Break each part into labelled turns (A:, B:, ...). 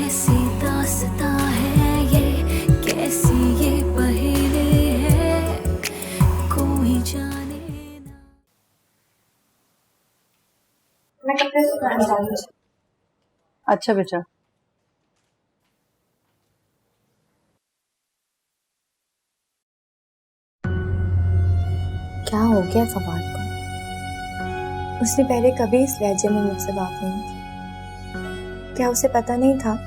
A: कैसी दास्तां है ये, कैसी ये पहेली है, कोई जाने ना।
B: मैं कपड़े सुखाने जा रही हूँ।
C: अच्छा बेटा।
B: क्या हो गया फवाद को? उसने पहले कभी इस लहजे में मुझसे बात नहीं की। क्या उसे पता नहीं था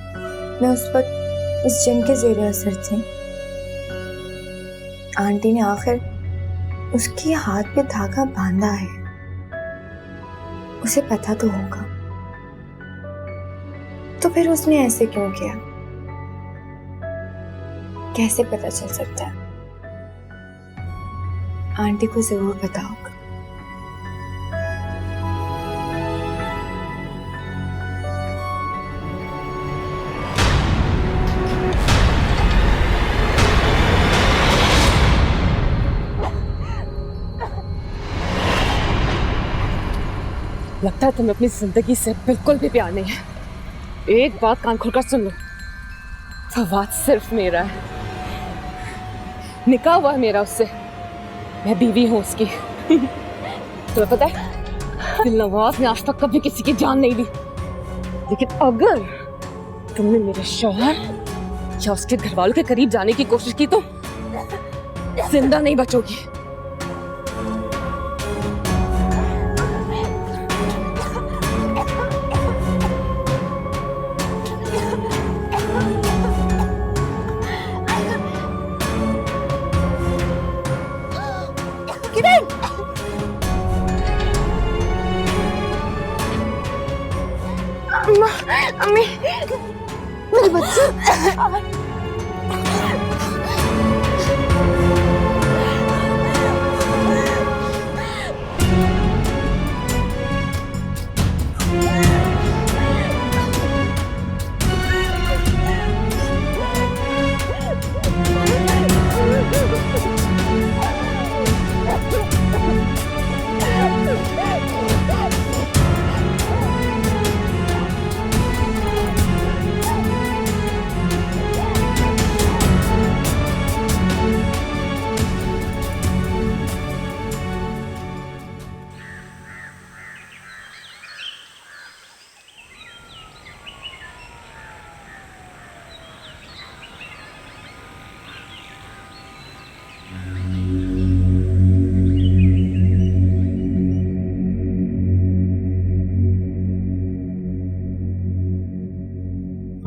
B: मैं उस वक्त उस जिन के ज़ेरे असर थी? आंटी ने आखिर उसके हाथ पे धागा बांधा है। उसे पता तो होगा, तो फिर उसने ऐसे क्यों किया? कैसे पता चल सकता है? आंटी को जरूर पता होगा।
D: लगता है तुम्हें अपनी जिंदगी से बिल्कुल भी प्यार नहीं है। एक बात कान खोलकर सुन लो, फवाद सिर्फ मेरा है, निकाह हुआ है मेरा उससे, मैं बीवी हूँ उसकी। तुम्हें पता है दिलनवाज ने आज तक कभी किसी की जान नहीं ली, लेकिन अगर तुमने मेरे शौहर या उसके घर वालों के करीब जाने की कोशिश की तो जिंदा नहीं बचोगी।
B: अम्मी, मेरे बच्चे।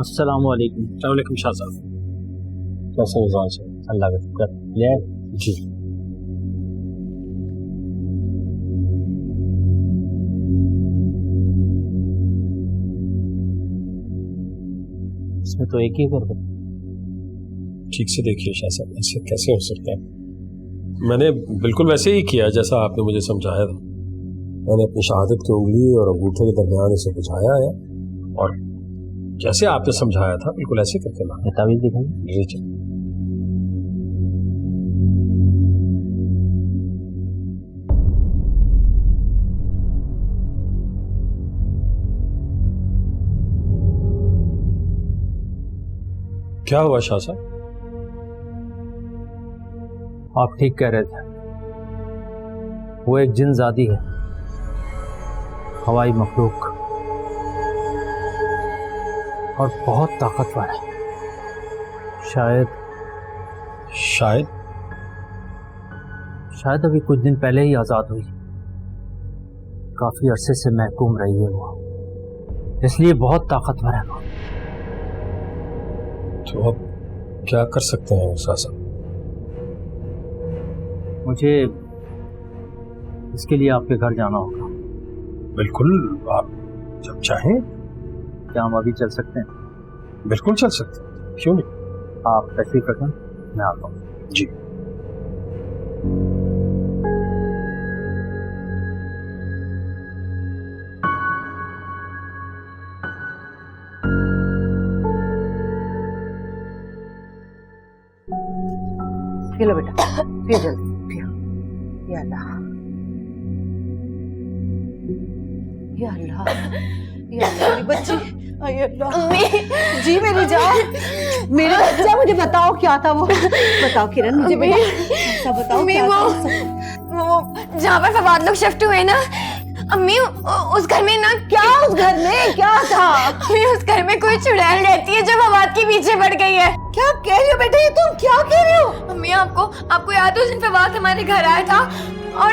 E: अस्सलामुअलैकुम।
F: वालेकुम शाह साहब।
E: कैसे मिजाज है? अल्लाह का शुक्र। ये जी इसमें तो एक ही कर दो।
F: ठीक से देखिए शाह साहब, ऐसे कैसे हो सकता है? मैंने बिल्कुल वैसे ही किया जैसा आपने मुझे समझाया था। मैंने अपनी शहादत की उंगली और अंगूठे के दरमियान इसे बुझाया है और जैसे आपने समझाया था बिल्कुल ऐसे करके ला।
E: तावीज़ दिखाइए।
F: जी। क्या हुआ शाह साहब?
E: आप ठीक कह रहे थे, वो एक जिनजादी है, हवाई मखलूक, और बहुत ताकतवर है। शायद अभी कुछ दिन पहले ही आज़ाद हुई। काफी अरसे से महकूम रही है वो, इसलिए बहुत ताकतवर है वो।
F: तो अब क्या कर सकते हैं शाह साहब?
E: मुझे इसके लिए आपके घर जाना होगा।
F: बिल्कुल, आप जब चाहें।
E: क्या हम अभी चल सकते हैं?
F: बिल्कुल चल सकते हैं, क्यों नहीं?
E: आप तशरीफ रखें, मैं आता हूँ।
F: जी।
C: पी लो बेटा, पियो जल्दी पियो। या अल्लाह, या अल्लाह, या अल्लाह, मेरी बच्ची अरे अल्लाह जी मेरी जान, मेरे बच्चा मुझे बताओ क्या था वो, बताओ किरण मुझे बेटा बताओ क्या था।
B: वो जहाँ पर फवाद लोग शिफ्ट हुए ना अम्मी, उस घर में ना
C: क्या उस घर में क्या था?
B: अम्मी उस घर में कोई चुड़ैल रहती है जो फवाद के पीछे पड़ गई है।
C: क्या कह रही हो बेटा, ये तुम क्या कह रही हो?
B: अम्मी आपको याद है उस दिन फवाद हमारे घर आया था और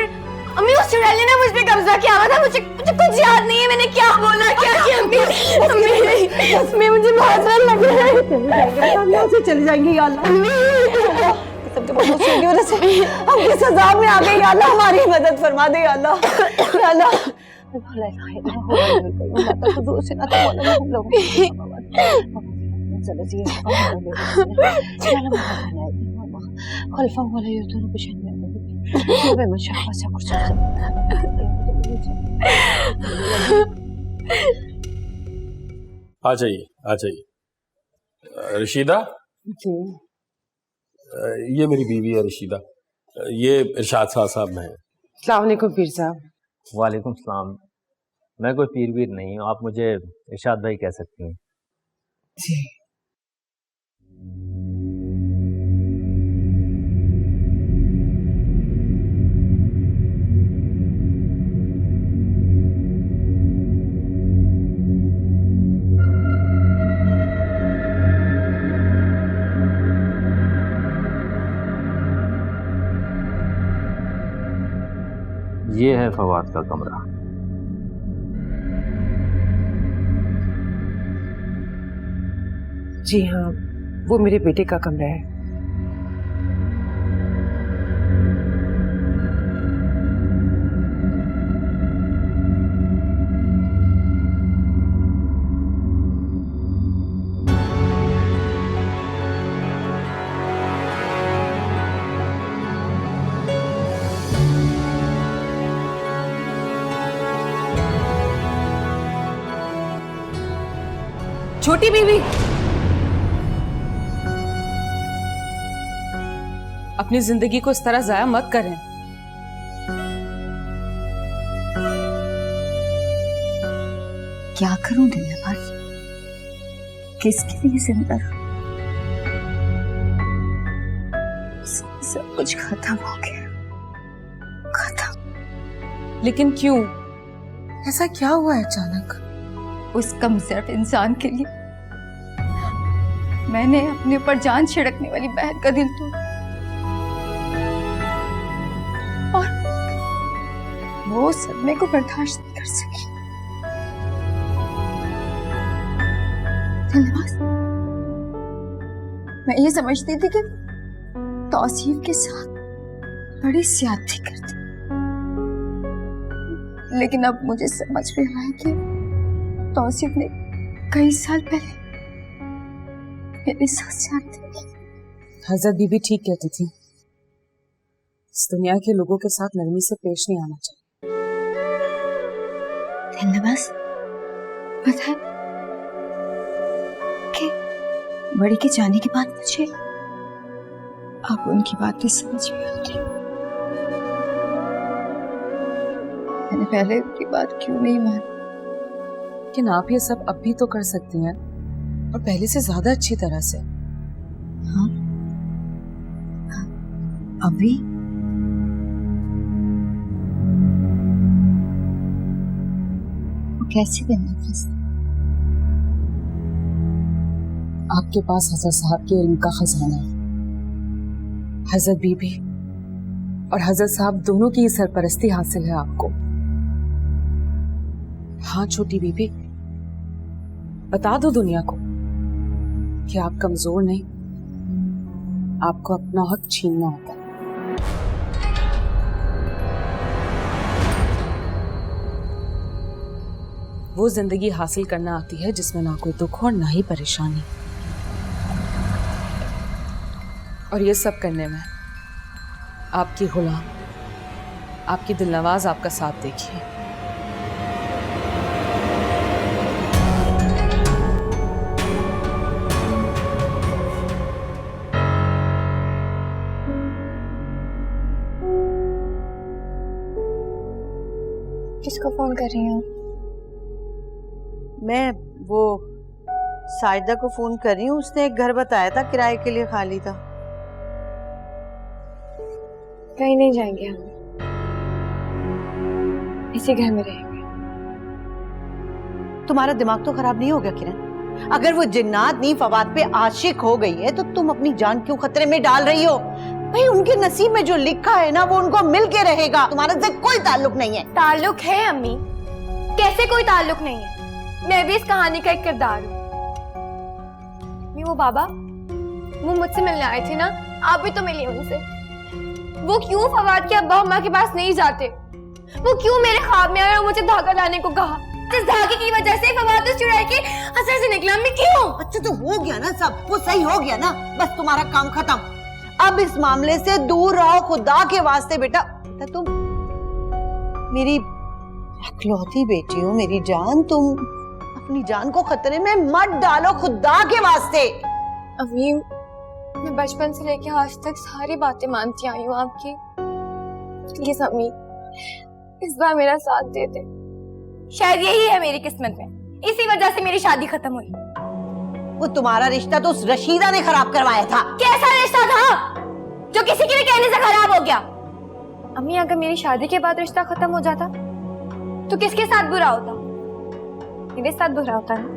B: अम्मी उस चुड़ैल ने ना मुझ पे कब्जा किया हुआ था। मुझे कुछ याद नहीं है मैंने क्या बोला क्या किया। अम्मी मुझे बहुत डर लग रहा है।
C: हम यहाँ से चले जाएंगे या अल्लाह, सबके बदों की वजह से हम किस अज़ाब में आ गए या अल्लाह, हमारी मदद फरमा दे या अल्लाह, या अल्लाह।
F: आ जाइए आ जाइए। रशीदा, ये मेरी बीवी है रशीदा, ये इरशाद साहब हैं।
C: अस्सलाम वालेकुम पीर साहब।
E: वालेकुम सलाम। मैं कोई पीर वीर नहीं हूँ, आप मुझे इरशाद भाई कह सकती हैं।
C: जी
E: ये है फवाद का कमरा।
C: जी हाँ, वो मेरे बेटे का कमरा है। छोटी बीवी,
G: अपनी जिंदगी को इस तरह जाया मत करें।
B: क्या करूं दिलनवाज, किसके लिए जिंदा? सब कुछ खत्म हो गया, खत्म।
G: लेकिन क्यों? ऐसा क्या हुआ है अचानक?
B: उस कमजोर इंसान के लिए मैंने अपने ऊपर जान छिड़कने वाली बहन का दिल तोड़ा और वो सदमे को बर्दाश्त नहीं कर सकी। दिलनवाज, मैं ये समझती थी कि तौसीफ के साथ बड़ी ज्यादती करती, लेकिन अब मुझे समझ में आया कि तौसीफ ने कई साल पहले मेरे साथ ज्यादती की।
G: हजरत बीबी ठीक कहती थी, इस दुनिया के लोगों के साथ नरमी से पेश नहीं आना चाहिए।
B: दिलनवाज, पता है कि बड़ी के जाने के बाद मुझे अब उनकी बातें समझ में आती। मैंने पहले उनकी बात क्यों नहीं मानी?
G: लेकिन आप ये सब अब भी तो कर सकती हैं, और पहले से ज्यादा अच्छी तरह से।
B: हाँ, अभी वो कैसे दिलनवाज?
G: आपके पास हजरत साहब के इल्म का खजाना है। हजरत बीबी और हजरत साहब दोनों की सरपरस्ती हासिल है आपको। हाँ छोटी बीबी, बता दो दुनिया को कि आप कमजोर नहीं, आपको अपना हक छीनना होता है। वो जिंदगी हासिल करना आती है जिसमें ना कोई दुख और ना ही परेशानी, और ये सब करने में आपकी गुलाम, आपकी दिलनवाज आपका साथ देखिए।
B: किसको फोन कर रही हूँ?
C: मैं वो साजिदा को फोन कर रही हूँ, उसने एक घर बताया था किराए के लिए, खाली था।
B: कहीं नहीं जाएंगे हम, इसी घर में रहेंगे।
C: तुम्हारा दिमाग तो खराब नहीं हो गया किरण? अगर वो जिन्नात नी फवाद पे आशिक हो गई है तो तुम अपनी जान क्यों खतरे में डाल रही हो? भाई उनके नसीब में जो लिखा है ना वो उनको मिल के रहेगा, तुम्हारा से कोई ताल्लुक नहीं है।
B: ताल्लुक है अम्मी, कैसे कोई ताल्लुक नहीं है? मैं भी इस कहानी का एक किरदार हूँ। वो बाबा, वो मुझसे मिलने आए थे ना, आप भी तो मिली उनसे। वो क्यों फवाद के अब्बा अम्मा के पास नहीं जाते? वो क्यों मेरे ख्वाब में आए और मुझे धागा लाने को कहा? जिस धागे की वजह से फवाद उस चुड़ैल के असर से निकला, मैं क्यों?
C: अच्छा तो हो गया ना सब, वो सही हो गया ना, बस तुम्हारा काम खत्म। अब इस मामले से दूर रहो, खुदा के वास्ते। बेटा तुम मेरी इकलौती बेटी हो, मेरी जान, तुम अपनी जान को खतरे में मत डालो, खुदा के वास्ते।
B: अम्मी, मैं बचपन से लेकर आज तक सारी बातें मानती आई हूँ आपकी। प्लीज अम्मी, इस बार मेरा साथ दे दे। शायद यही है मेरी किस्मत में, इसी वजह से मेरी शादी खत्म हुई।
C: वो तुम्हारा रिश्ता तो उस रशीदा ने खराब करवाया था।
B: कैसा रिश्ता था जो किसी के भी कहने से खराब हो गया? अम्मी, अगर मेरी शादी के बाद रिश्ता खत्म हो जाता तो किसके साथ बुरा होता? मेरे साथ बुरा होता ना।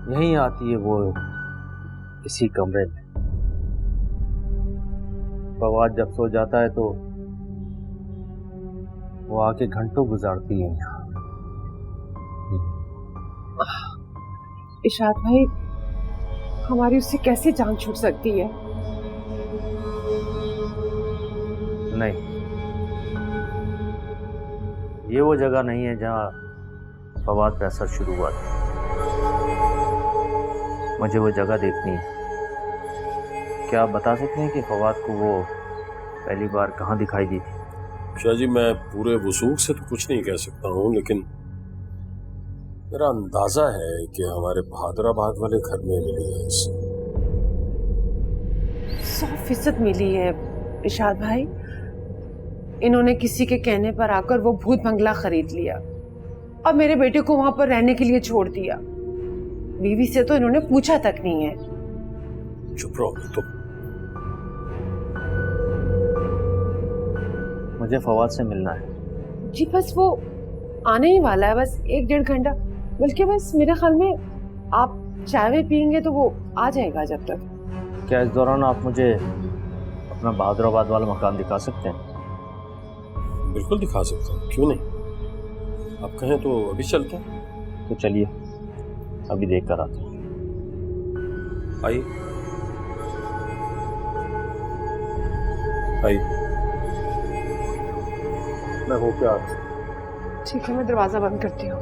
E: यहीं आती है वो, इसी कमरे में। फवाद जब सो जाता है तो वो आके घंटों गुजारती है यहाँ।
D: इशाद भाई, हमारी उससे कैसे जान छूट सकती है?
E: नहीं, ये वो जगह नहीं है जहाँ फवाद का असर शुरू हुआ था। मुझे वो जगह देखनी है। क्या आप बता सकते हैं कि फवाद को वो पहली बार कहाँ दिखाई दी थी?
F: शाह जी, मैं पूरे वसूख से तो कुछ नहीं कह सकता हूँ, लेकिन मेरा अंदाजा है कि हमारे बहादुराबाद वाले घर में मिली है इसे।
D: 100% मिली है इशाद भाई। इन्होंने किसी के कहने पर आकर वो भूत बंगला खरीद लिया और मेरे बेटे को वहां पर रहने के लिए छोड़ दिया। बीवी से तो इन्होंने पूछा तक नहीं है।
F: चुप रहो तुम।
E: मुझे फवाद से मिलना है।
D: जी बस वो आने ही वाला है, बस 1-1.5 घंटा, बल्कि बस मेरे ख्याल में आप चाय पियेंगे तो वो आ जाएगा जब तक।
E: क्या इस दौरान आप मुझे अपना बहादुराबाद वाला मकान दिखा सकते हैं?
F: बिल्कुल दिखा सकता हूँ, क्यों नहीं। आप कहें तो अभी चलते हैं।
E: तो चलिए, अभी देख कर आते हैं।
F: आइए आइए, मैं हो क्या आता हूँ।
D: ठीक है, मैं दरवाजा बंद करती हूँ।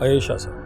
F: आइए शाह साहब।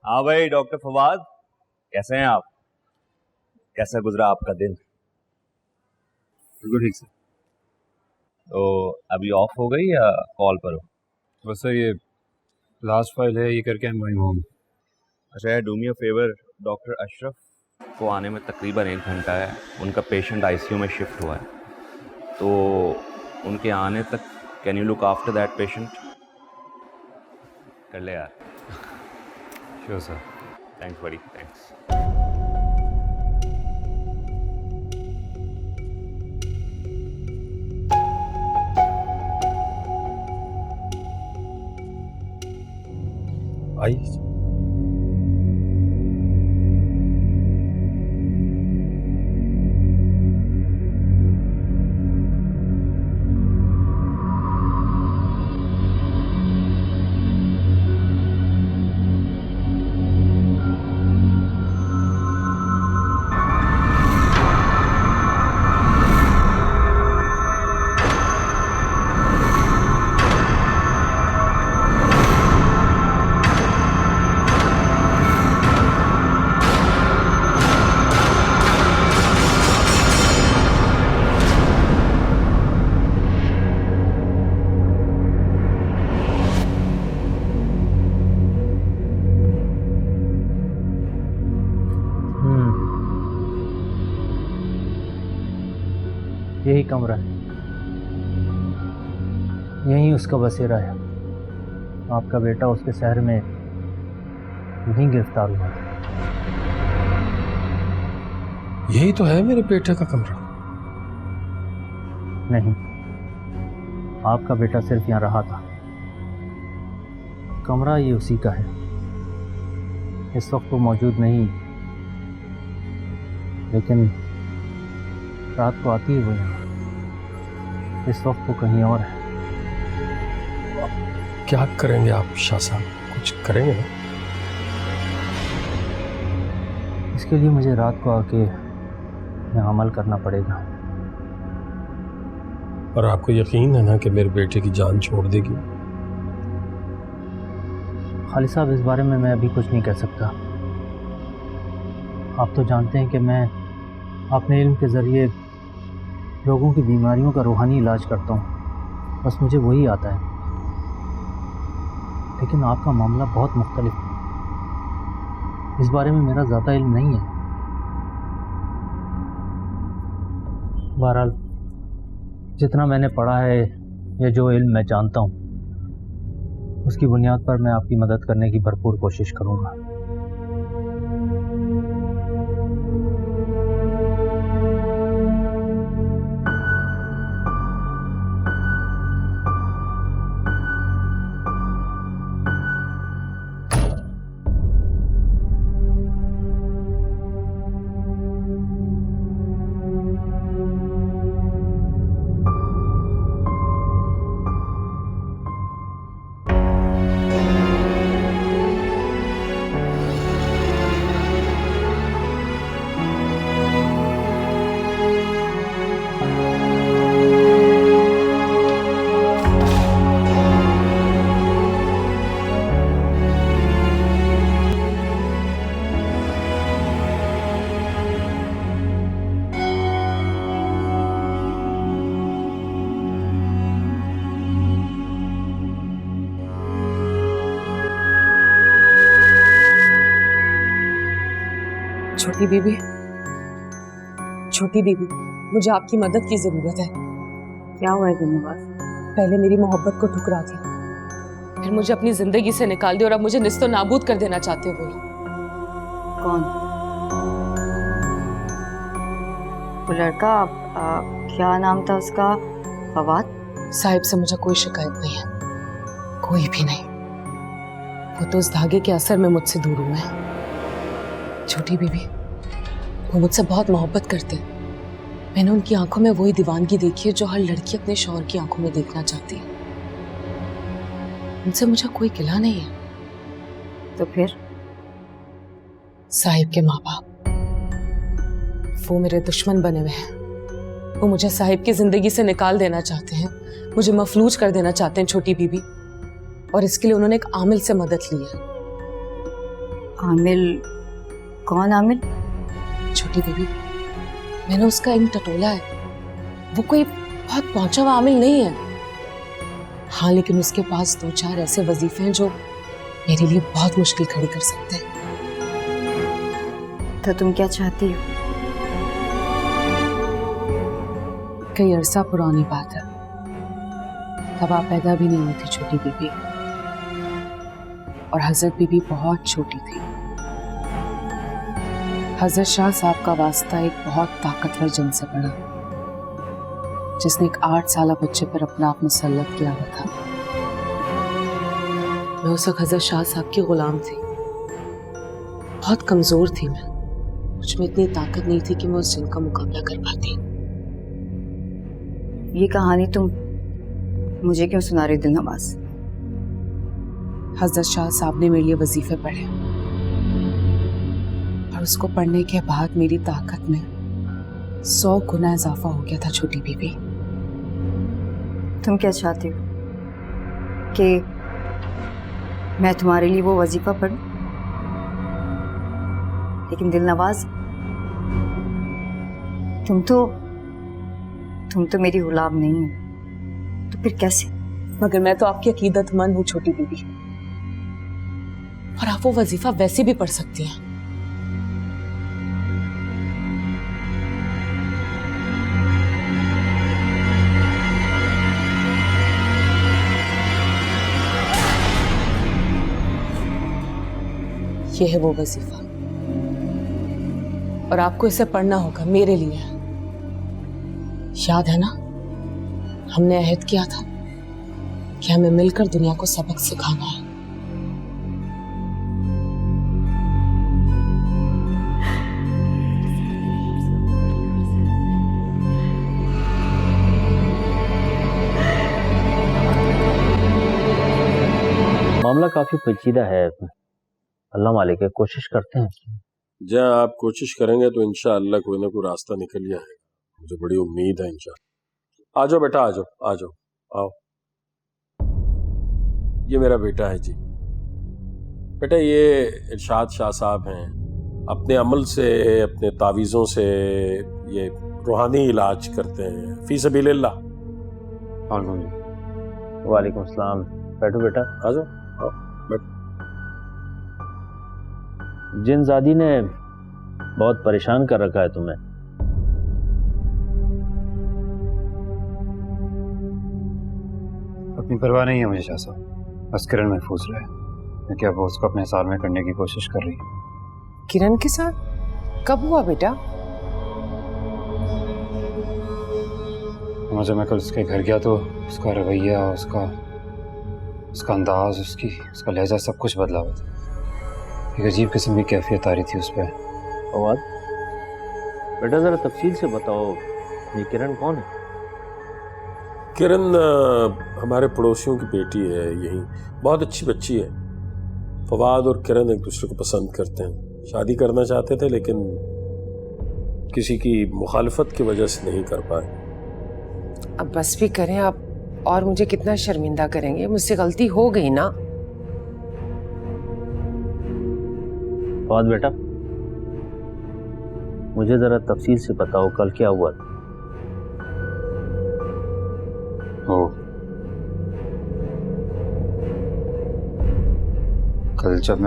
H: हाँ भाई डॉक्टर फवाद, कैसे हैं आप? कैसा गुजरा आपका दिन?
F: बिल्कुल ठीक से।
H: तो अभी ऑफ हो गई या कॉल पर हो?
F: बस ये लास्ट फाइल है, ये करके I'm going home।
H: अच्छा, do me a favour, doctor Ashraf को आने में तकरीबन 1 घंटा है। उनका पेशेंट आईसीयू में शिफ्ट हुआ है, तो उनके आने तक can you look after that patient? कर ले यार।
F: Sure sir.
H: थैंक्स बड़ी, थैंक्स।
F: आई
E: यही कमरा है, यही उसका बसेरा है। आपका बेटा उसके शहर में यहीं गिरफ्तार हुआ था।
F: यही तो है मेरे बेटे का कमरा।
E: नहीं, आपका बेटा सिर्फ यहाँ रहा था। कमरा ये उसी का है। इस वक्त वो मौजूद नहीं, लेकिन रात को आती है वो यहाँ। इस वक्त वो कहीं और है।
F: क्या करेंगे आप शाह साहब? कुछ करेंगे ना?
E: इसके लिए मुझे रात को आके यहाँ अमल करना पड़ेगा।
F: और आपको यकीन है ना कि मेरे बेटे की जान छोड़ देगी?
E: खालिद साहब, इस बारे में मैं अभी कुछ नहीं कह सकता। आप तो जानते हैं कि मैं अपने इल्म के ज़रिए लोगों की बीमारियों का रूहानी इलाज करता हूँ, बस मुझे वही आता है। लेकिन आपका मामला बहुत मुख्तलिफ है, इस बारे में मेरा ज़्यादा इल्म नहीं है। बहरहाल, जितना मैंने पढ़ा है या जो इल्म मैं जानता हूँ, उसकी बुनियाद पर मैं आपकी मदद करने की भरपूर कोशिश करूँगा।
G: छोटी बीबी, छोटी बीबी, मुझे आपकी मदद की जरूरत है।
I: क्या हुआ है धन्यवाद?
G: पहले मेरी मोहब्बत को ठुकरा दिया, फिर मुझे अपनी जिंदगी से निकाल दिया और अब मुझे निस्तो नाबूद कर देना चाहते हो। बोलो
I: कौन? वो लड़का, क्या नाम था उसका? फवाद?
G: साहिब से मुझे कोई शिकायत नहीं है, कोई भी नहीं। वो तो उस धागे के असर में मुझसे दूर हुए हैं। छोटी बीबी, वो मुझसे बहुत मोहब्बत करते हैं। मैंने उनकी आंखों में वही दीवानगी देखी है जो हर लड़की अपने शौहर की आंखों में देखना चाहती है। उनसे मुझे कोई गिला नहीं है।
I: तो फिर?
G: साहिब के माँ बाप, वो मेरे दुश्मन बने हुए हैं। वो मुझे साहिब की जिंदगी से निकाल देना चाहते हैं, मुझे मफलूज कर देना चाहते हैं छोटी बीबी। और इसके लिए उन्होंने एक आमिल से मदद ली है।
I: आमिल? कौन आमिल?
G: छोटी बेबी, मैंने उसका इंग टटोला है। वो कोई बहुत पहुंचा हुआ आमिल नहीं है। हाँ, लेकिन उसके पास 2-4 ऐसे वजीफे हैं जो मेरे लिए बहुत मुश्किल खड़ी कर सकते हैं।
I: तो तुम क्या चाहती हो?
G: कई अरसा पुरानी बात है, तब आप पैदा भी नहीं हुई थी छोटी बीबी, और हजरत बीबी बहुत छोटी थी। हजरत शाह साहब का वास्ता एक बहुत ताकतवर जन से पड़ा, जिसने एक 8 साला बच्चे पर अपना आप मुसल्लत किया हुआ था। मैं उस वक्त हजरत शाह साहब की गुलाम थी। बहुत कमजोर थी मैं, मुझ में इतनी ताकत नहीं थी कि मैं उस जिन का मुकाबला कर पाती।
I: ये कहानी तुम मुझे क्यों सुना रही दिलनवाज?
G: हजरत शाह साहब ने मेरे लिए वजीफे पढ़े, और उसको पढ़ने के बाद मेरी ताकत में 100 गुना इजाफा हो गया था छोटी बीबी।
I: तुम क्या चाहती हो कि मैं तुम्हारे लिए वो वजीफा पढ़ूं? लेकिन दिलनवाज, तुम तो मेरी गुलाम नहीं हो, तो फिर कैसे?
G: मगर मैं तो आपकी अकीदतमंद हूँ छोटी बीबी, और आप वो वजीफा वैसे भी पढ़ सकती हैं। ये है वो वजीफा, और आपको इसे पढ़ना होगा मेरे लिए। याद है ना, हमने अहद किया था कि हमें मिलकर दुनिया को सबक सिखाना है।
E: मामला काफी पेचीदा है, अल्लाह मालिक है, कोशिश करते हैं।
F: जहाँ आप कोशिश करेंगे तो इंशाअल्लाह कोई ना कोई रास्ता निकल ही आएगा, मुझे बड़ी उम्मीद है इंशाअल्लाह। आ जाओ बेटा, आ जाओ, आ जाओ, आओ। ये मेरा बेटा है जी। बेटा, ये इरशाद शाह साहब हैं। अपने अमल से, अपने तावीज़ों से ये रूहानी इलाज करते हैं फी सबीलिल्लाह।
E: वालेकुम अस्सलाम। बैठो बेटा,
F: आ जाओ, आओ, बैठो।
E: जिनजादी ने बहुत परेशान कर रखा है तुम्हें।
J: अपनी परवाह नहीं है मुझे शाह साहब, बस किरण महफूज रहे। मैं क्या वो उसको अपने साथ में करने की कोशिश कर रही हूँ।
G: किरण के साथ कब हुआ बेटा?
J: जब मैं कल उसके घर गया तो उसका रवैया, उसका अंदाज, उसका लहजा, सब कुछ बदला हुआ था। एक अजीब किस्म की कैफियत आ रही थी उस पर।
E: फवाद बेटा, जरा तफसील से बताओ, ये किरण कौन है?
F: किरण हमारे पड़ोसियों की बेटी है, यही बहुत अच्छी बच्ची है। फवाद और किरण एक दूसरे को पसंद करते हैं, शादी करना चाहते थे लेकिन किसी की मुखालफत की वजह से नहीं कर पाए।
K: अब बस भी करें आप, और मुझे कितना शर्मिंदा करेंगे, मुझसे गलती हो गई ना।
E: फवाद बेटा, मुझे जरा तफसील से बताओ, कल क्या हुआ था?
J: कल जब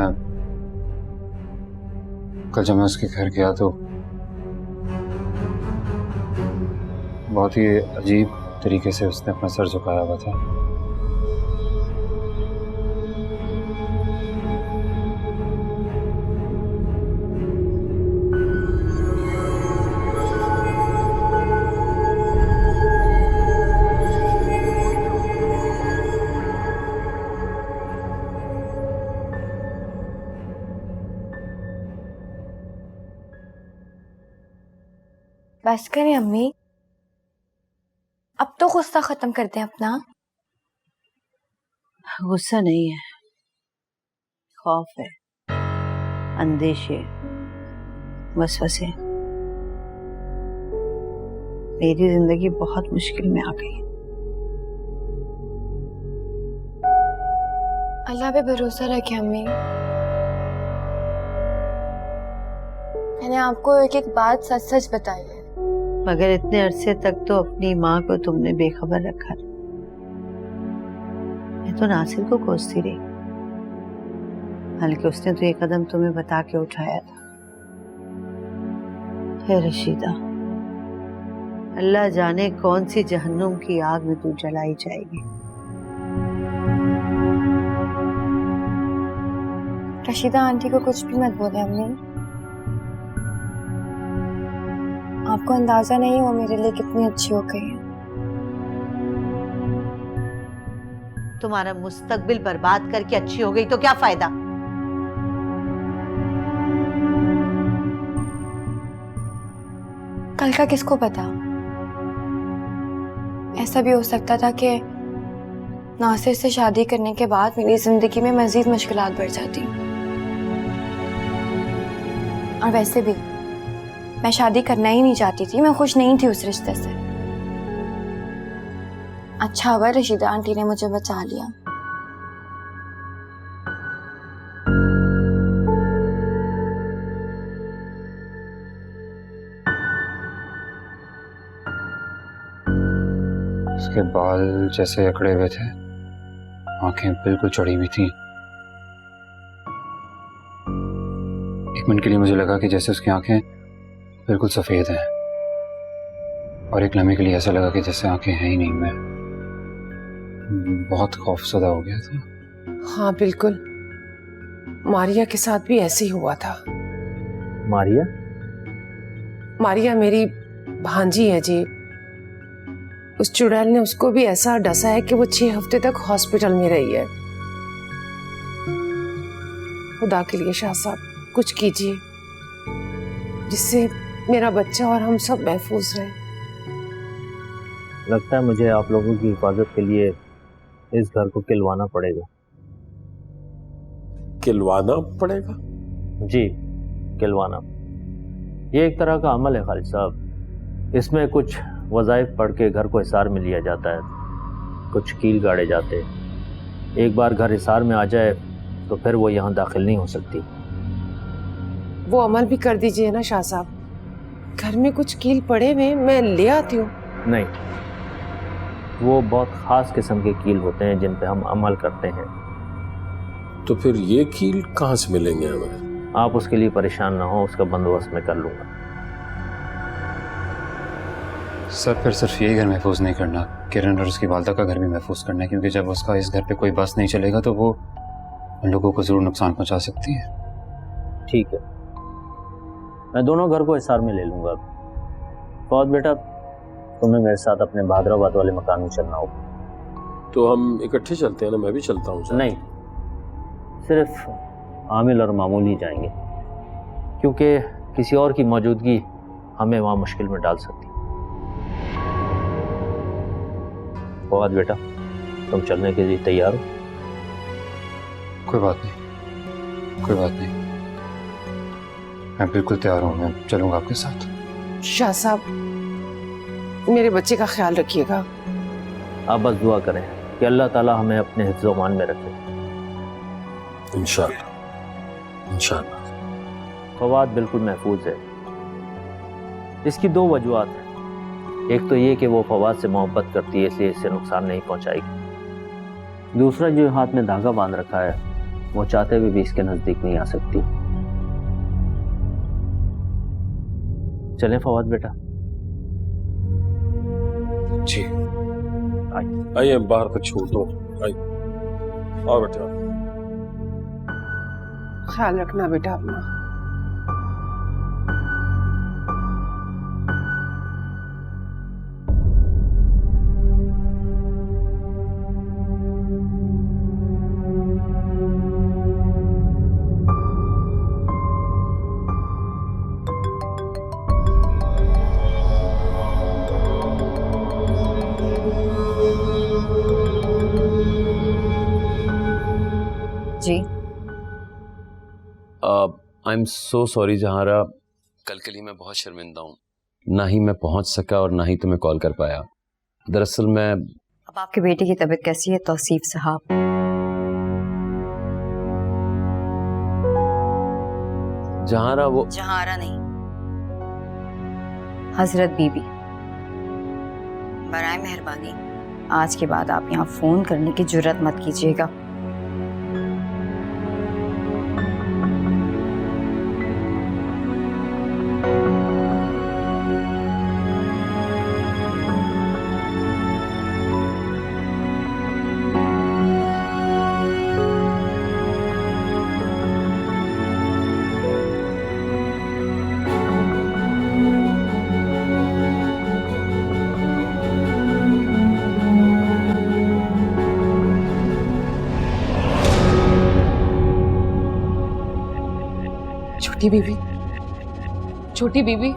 J: मैं उसके घर गया तो बहुत ही अजीब तरीके से उसने अपना सर झुकाया हुआ था।
B: बस करें अम्मी, अब तो गुस्सा खत्म करते हैं अपना।
C: गुस्सा नहीं है, खौफ है, अंदेशे, वसवसे। मेरी जिंदगी बहुत मुश्किल में आ गई।
B: अल्लाह पे भरोसा रखें अम्मी, मैंने आपको एक एक बात सच सच बताई है।
C: मगर इतने अरसे तक तो अपनी माँ को तुमने बेखबर रखा। मैं तो नासिर को कोसती रही, हालांकि उसने तो ये कदम तुम्हें बता के उठाया था। हे रशीदा, अल्लाह जाने कौन सी जहन्नुम की आग में तू जलाई जाएगी।
B: रशीदा आंटी को कुछ भी मत बोले अम्मी। आपको अंदाजा नहीं वो मेरे लिए कितनी अच्छी हो गई है।
C: तुम्हारा मुस्तकबिल बर्बाद करके अच्छी हो गई तो क्या फायदा?
B: कल का किसको पता, ऐसा भी हो सकता था कि नासिर से शादी करने के बाद मेरी जिंदगी में मजीद मुश्किलात बढ़ जाती। और वैसे भी मैं शादी करना ही नहीं चाहती थी, मैं खुश नहीं थी उस रिश्ते से। अच्छा हुआ रशीदा आंटी ने मुझे बचा लिया।
J: उसके बाल जैसे अकड़े हुए थे, आंखें बिल्कुल चढ़ी हुई थी। एक मिनट के लिए मुझे लगा कि जैसे उसकी आंखें बिल्कुल सफेद हैं, और एक लम्हे के लिए ऐसा लगा कि जैसे आंखें हैं ही नहीं। मैं बहुत खौफजदा हो गया था।
K: हाँ बिल्कुल, मारिया के साथ भी ऐसे ही हुआ था।
E: मारिया?
K: मारिया मेरी भांजी है जी। उस चुड़ैल ने उसको भी ऐसा डसा है कि वो 6 हफ्ते तक हॉस्पिटल में रही है। खुदा के लिए शाह साहब कुछ कीजिए, जिससे मेरा बच्चा और हम सब महफूज रहे।
E: लगता है मुझे आप लोगों की हिफाजत के लिए इस घर को किलवाना पड़ेगा।
F: किलवाना पड़ेगा?
E: जी, किलवाना। ये एक तरह का अमल है खालिद साहब। इसमें कुछ वज़ाइफ पढ़ के घर को हिसार में लिया जाता है, कुछ कील गाड़े जाते हैं। एक बार घर हिसार में आ जाए तो फिर वो यहाँ दाखिल नहीं हो सकती।
K: वो अमल भी कर दीजिए ना शाह साहब। घर में कुछ कील पड़े हुए, मैं ले आती हूँ।
E: नहीं, वो बहुत ख़ास किस्म के कील होते हैं जिन पे हम अमल करते हैं।
F: तो फिर ये कील कहाँ से मिलेंगे हमें?
E: आप उसके लिए परेशान ना हो, उसका बंदोबस्त मैं कर लूँगा।
J: सर फिर सिर्फ यही घर महफूज नहीं करना, किरण और उसकी वालदा का घर भी महफूज करना है, क्योंकि जब उसका इस घर पे कोई बस नहीं चलेगा तो वो उन लोगों को जरूर नुकसान पहुंचा सकती है।
E: ठीक है, मैं दोनों घर को हिसार में ले लूँगा। फौज बेटा, तुम्हें मेरे साथ अपने भादराबाद वाले मकान में चलना होगा।
F: तो हम इकट्ठे चलते हैं ना, मैं भी चलता हूँ।
E: नहीं, सिर्फ आमिल और मामूल ही जाएंगे, क्योंकि किसी और की मौजूदगी हमें वहाँ मुश्किल में डाल सकती। फौज बेटा, तुम चलने के लिए तैयार हो?
J: कोई बात नहीं, कोई बात नहीं, मैं बिल्कुल तैयार हूँ। मैं चलूंगा आपके साथ।
K: शाह साहब मेरे बच्चे का ख्याल रखिएगा।
E: आप बस दुआ करें कि अल्लाह ताला हमें अपने हिफ्ज़-ओ-मान में रखे।
F: इंशाअल्लाह, इंशाअल्लाह।
E: फवाद बिल्कुल महफूज है। इसकी 2 वजूहात हैं। एक तो ये कि वो फवाद से मोहब्बत करती है, इसलिए इससे नुकसान नहीं पहुंचाएगी। दूसरा, जो हाथ में धागा बांध रखा है, वो चाहते हुए भी इसके नजदीक नहीं आ सकती। चलें फवाद बेटा?
J: जी
F: आइए, बाहर तक छोड़ दो। आइए, आओ बेटा।
K: ख्याल रखना बेटा अपना।
I: जी
H: आई एम सो सॉरी जहारा, कल के लिए मैं बहुत शर्मिंदा हूँ। ना ही मैं पहुँच सका और ना ही तुम्हें कॉल कर पाया। दरअसल मैं...
I: अब आपके बेटे की तबीयत कैसी है तौसीफ साहब?
H: जहारा वो...
I: जहारा नहीं, हजरत बीबी, बराए मेहरबानी आज के बाद आप यहाँ फोन करने की जुर्रत मत कीजिएगा।
G: छोटी बीबी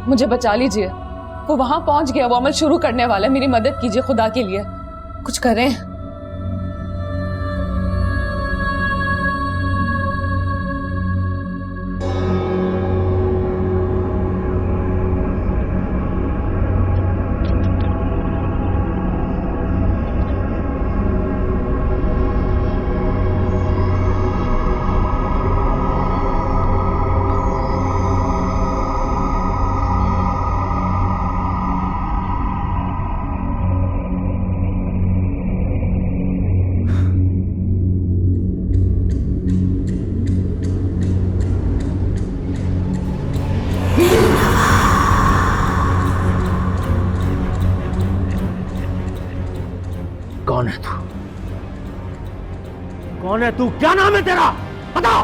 G: मुझे बचा लीजिए। वो वहां पहुंच गया, वो अमल शुरू करने वाला है। मेरी मदद कीजिए, खुदा के लिए कुछ करें।
E: कौन है तू? कौन है तू? क्या नाम है तेरा? बता।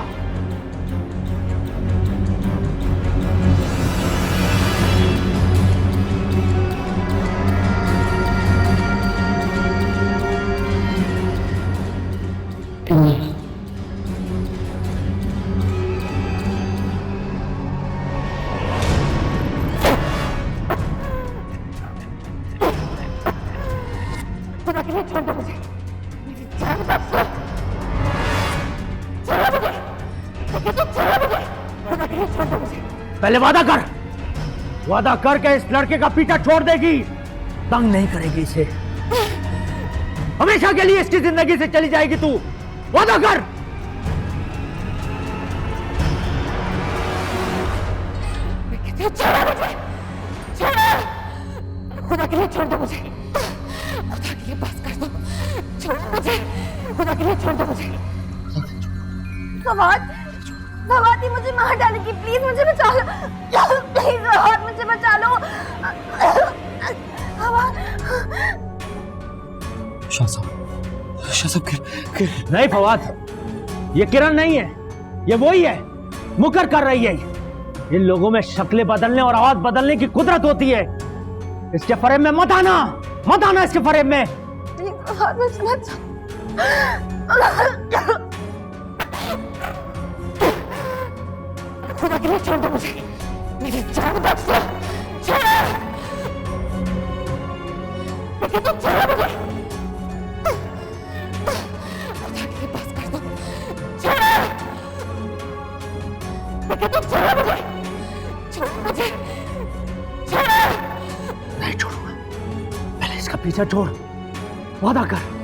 E: पहले वादा कर, वादा कर के इस लड़के का पीछा छोड़ देगी, तंग नहीं करेगी इसे, हमेशा के लिए इसकी जिंदगी से चली जाएगी तू। वादा कर।
B: खुदा के लिए छोड़ दो मुझे, खुदा के लिए बस कर दो, छोड़ मुझे, खुदा के लिए छोड़ दो मुझे। फवाद, फवाद ये मुझे मार डालेगी, प्लीज मुझे बचा लो, प्लीज फवाद मुझे बचा लो। फवाद।
E: शाह साहब नहीं फवाद, ये किरण नहीं है, ये वही है, मुकर कर रही है। इन लोगों में शक्लें बदलने और आवाज बदलने की कुदरत होती है। इसके फरेब में मत आना, मत आना इसके फरेब में।
B: खुदा के लिए छोड़ दो मुझे, मेरी जान बख्श दो, छोड़ो, लेकिन तुम छोड़ो मुझे, खुदा के लिए बस कर दो, छोड़ो, लेकिन तुम छोड़ो मुझे, छोड़ो मुझे, छोड़ो।
E: नहीं छोड़ूंगा, पहले इसका पीछा छोड़, वादा कर।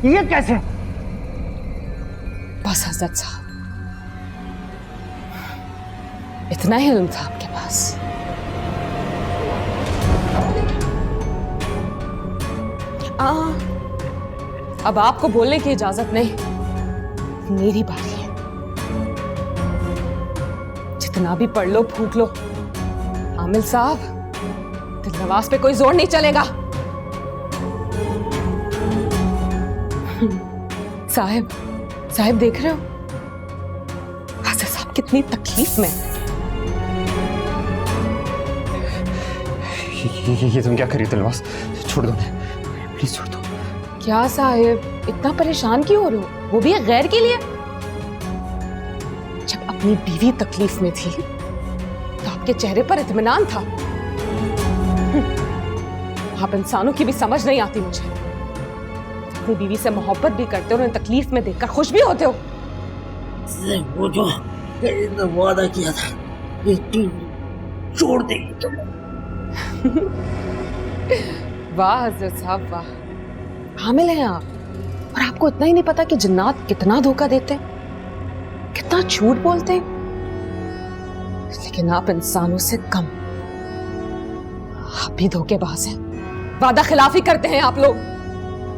E: ये कैसे?
G: बस हजरत साहब, इतना ही इल्म था आपके पास। अब आपको बोलने की इजाजत नहीं, मेरी बारी है। जितना भी पढ़ लो फूक लो, आमिल साहब, दिलनवाज पे कोई जोर नहीं चलेगा। साहब, साहब देख रहे हो हासिल साहब कितनी तकलीफ में।
J: ये तुम क्या करी दिलवास? छोड़ दो, प्लीज छोड़ दो।
G: क्या साहब, इतना परेशान क्यों हो रहे हो? वो भी एक गैर के लिए। जब अपनी बीवी तकलीफ में थी तो आपके चेहरे पर इत्मीनान था। आप इंसानों की भी समझ नहीं आती मुझे। अपनी बीवी से मोहब्बत भी करते हो और उन्हें तकलीफ में देखकर खुश भी होते हो।
L: वो जो वादा किया था ये छोड़ देंगे तुम।
G: वाह हजरत साहब वाह, हामिल हैं आप और आपको इतना ही नहीं पता कि जिन्नात कितना धोखा देते हैं, कितना झूठ बोलते हैं। लेकिन आप इंसानों से कम, आप भी धोखेबाज हैं, वादा खिलाफी करते हैं आप लोग।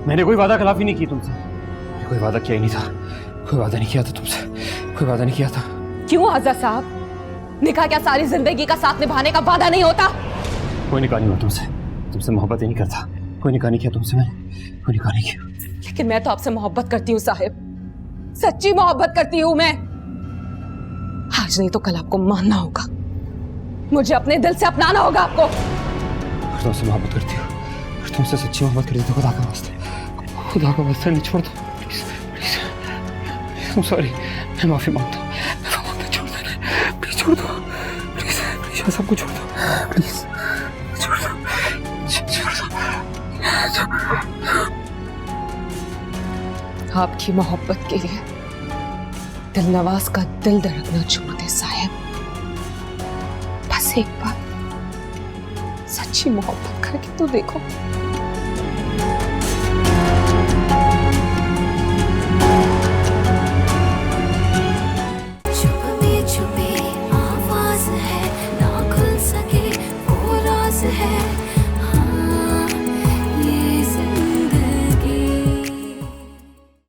J: मैंने कोई वादा खिलाफी नहीं की तुमसे, कोई वादा किया ही नहीं था, कोई वादा नहीं किया था तुमसे, कोई वादा नहीं किया था।
G: क्यों हजरत साहब, निकाह क्या सारी जिंदगी का साथ निभाने का वादा नहीं होता?
J: कोई निकाह नहीं हुआ तुमसे, तुमसे मोहब्बत ही नहीं करता, कोई निकाह नहीं किया तुमसे, मैंने कोई निकाह नहीं किया।
G: लेकिन मैं तो आपसे मोहब्बत करती हूँ साहिब, सच्ची मोहब्बत करती हूँ मैं। आज नहीं तो कल आपको मानना होगा, मुझे अपने दिल से अपनाना होगा आपको।
J: अगर तुमसे मोहब्बत करती हो, अगर तुमसे सच्ची मोहब्बत करती हो तो खुदा का वास्ते, खुदा का वास्ते नहीं छोड़ दो प्लीज, प्लीज। I'm sorry, मैं माफी मांगता हूँ, छोड़ देना प्लीज, छोड़ दो प्लीज, प्लीज सबको छोड़ दो प्लीज, छोड़ दो, छोड़ दो।
G: आपकी मोहब्बत के लिए दिलनवाज का दिल धड़कना छोड़ दे साहिब। बस एक बार सच्ची मोहब्बत करके तो देखो।
A: छुपी छुपी आवाज है, ना खुल सके वो राज है।